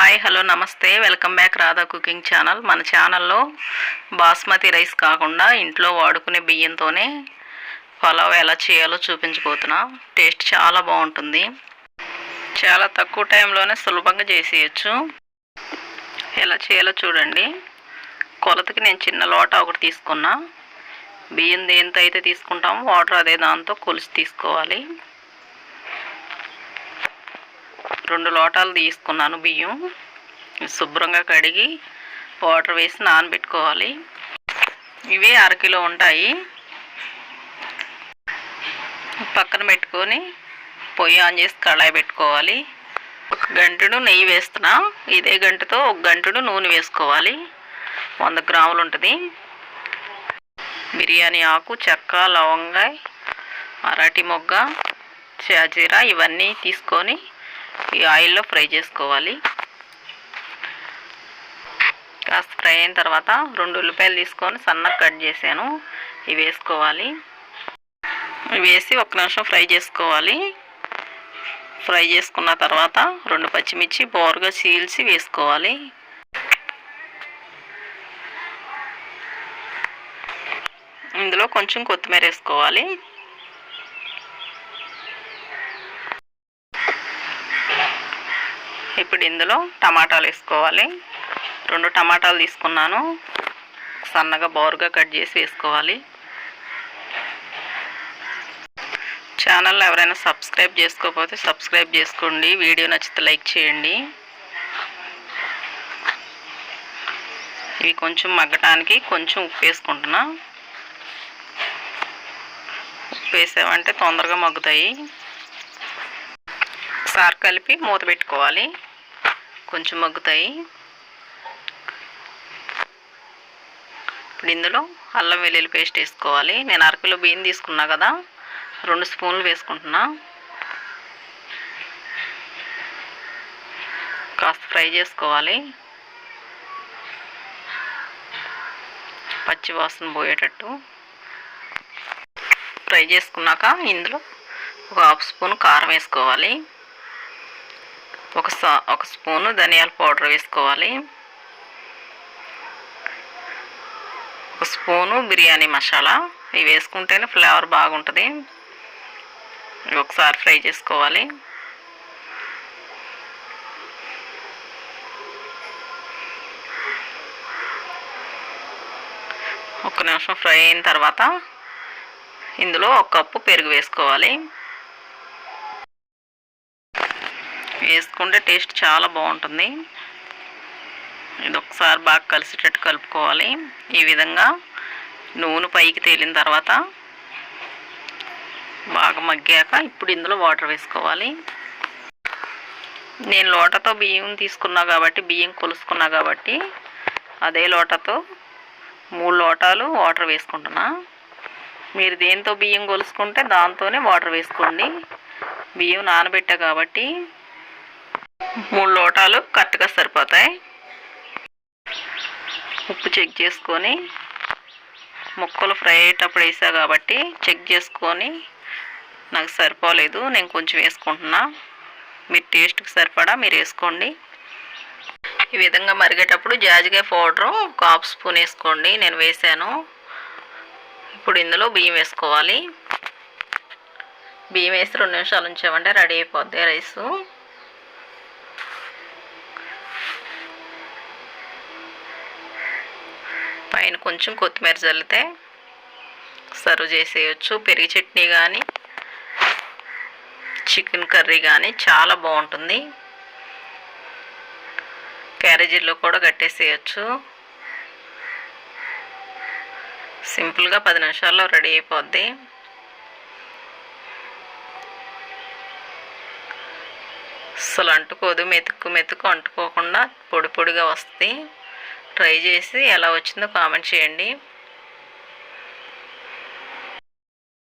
Hi hello నమస్తే welcome back Radha cooking channel. మన ఛానల్లో బాస్మతి రైస్ కాకుండా ఇంట్లో వాడుకునే బియ్యంతోనే పలావ్ ఎలా చేయాలో చూపించబోతున్నా. టేస్ట్ చాలా బాగుంటుంది. చాలా తక్కువ టైంలోనే సులభంగా చేసేయచ్చు. ఎలా చేయాలో చూడండి. కొలతకి నేను చిన్న లోటా ఒకటి తీసుకున్నా. బియ్యం దేంతో అయితే తీసుకుంటామో వాటర్ అదే దాంతో కొలిసి తీసుకోవాలి. 2 లోటాలు తీసుకున్నాను బియ్యం. శుభ్రంగా కడిగి వాటర్ వేసి నానబెట్టుకోవాలి. ఇవి 1/2 కిలో ఉంటాయి. పక్కన పెట్టుకొని పొయ్యి ఆన్ చేసి కళాయి పెట్టుకోవాలి. 1 గంటెడు నెయ్యి వేస్తున్నా. ఇదే గంటతో 1 గంటెడు నూనె వేసుకోవాలి. 100 గ్రాములు ఉంటుంది. బిర్యానీ ఆకు, చెక్క, లవంగా, మరాఠీ మొగ్గ, షాజీరా ఇవన్నీ తీసుకొని ఈ ఆయిల్లో ఫ్రై చేసుకోవాలి. కాస్త ఫ్రై అయిన తర్వాత 2 ఉల్లిపాయలు తీసుకొని సన్నగా కట్ చేశాను. ఇవి వేసుకోవాలి. ఇవి వేసి 1 నిమిషం ఫ్రై చేసుకోవాలి. ఫ్రై చేసుకున్న తర్వాత 2 పచ్చిమిర్చి బోరుగా చీల్చి వేసుకోవాలి. ఇందులో కొంచెం కొత్తిమీర వేసుకోవాలి. ఇప్పుడు ఇందులో టమాటాలు వేసుకోవాలి. 2 టమాటాలు తీసుకున్నాను. సన్నగా బోరుగా కట్ చేసి వేసుకోవాలి. ఛానల్లో ఎవరైనా సబ్స్క్రైబ్ చేసుకోకపోతే సబ్స్క్రైబ్ చేసుకోండి. వీడియో నచ్చితే లైక్ చేయండి. ఇవి కొంచెం మగ్గటానికి కొంచెం ఉప్పు వేసుకుంటున్నా. ఉప్పు వేసామంటే తొందరగా మగ్గుతాయి. ఒకసారి కలిపి మూత పెట్టుకోవాలి. కొంచెం మగ్గుతాయి. ఇప్పుడు ఇందులో అల్లం వెల్లుల్లి పేస్ట్ వేసుకోవాలి. నేను 1/2 కిలో బియ్యం తీసుకున్నా కదా, 2 స్పూన్లు వేసుకుంటున్నా. కాస్త ఫ్రై చేసుకోవాలి. పచ్చి వాసన పోయేటట్టు ఫ్రై చేసుకున్నాక ఇందులో 1/2 స్పూన్ కారం వేసుకోవాలి. ఒక స్పూను ధనియాల పౌడర్ వేసుకోవాలి. 1 స్పూను బిర్యానీ మసాలా. ఇవి వేసుకుంటేనే ఫ్లేవర్ బాగుంటుంది. ఒకసారి ఫ్రై చేసుకోవాలి. ఒక నిమిషం ఫ్రై అయిన తర్వాత ఇందులో 1 కప్పు పెరుగు వేసుకోవాలి. వేసుకుంటే టేస్ట్ చాలా బాగుంటుంది. ఇది ఒకసారి బాగా కలిసేటట్టు కలుపుకోవాలి. ఈ విధంగా నూనె పైకి తేలిన తర్వాత బాగా మగ్గాక ఇప్పుడు ఇందులో వాటర్ వేసుకోవాలి. నేను లోటాతో బియ్యం తీసుకున్నా కాబట్టి, బియ్యం కొలుసుకున్నా కాబట్టి అదే లోటాతో 3 లోటాలు వాటర్ వేసుకుంటున్నా. మీరు దేంతో బియ్యం కొలుసుకుంటే దాంతోనే వాటర్ వేసుకోండి. బియ్యం నానబెట్టా కాబట్టి 3 లోటాలు కరెక్ట్గా సరిపోతాయి. ఉప్పు చెక్ చేసుకొని, ముక్కలు ఫ్రై అయ్యేటప్పుడు వేసా కాబట్టి చెక్ చేసుకొని నాకు సరిపోలేదు, నేను కొంచెం వేసుకుంటున్నా. మీరు టేస్ట్కి సరిపడా మీరు వేసుకోండి. ఈ విధంగా మరిగేటప్పుడు జాజికాయ పౌడరు 1/2 స్పూన్ వేసుకోండి. నేను వేసాను. ఇప్పుడు ఇందులో బియ్యం వేసుకోవాలి. బియ్యం వేసి 2 నిమిషాలు ఉంచామంటే రెడీ అయిపోద్ది రైసు. పైన కొంచెం కొత్తిమీర చల్లితే సర్వ్ చేసేయచ్చు. పెరుగు చట్నీ కానీ, చికెన్ కర్రీ కానీ చాలా బాగుంటుంది. క్యారేజీల్లో కూడా కట్టేసేయచ్చు. సింపుల్గా 10 నిమిషాల్లో రెడీ అయిపోద్ది. అసలు అంటుకోదు. మెతుకు అంటుకోకుండా పొడి పొడిగా వస్తుంది. ట్రై చేసి ఎలా వచ్చిందో కామెంట్ చేయండి.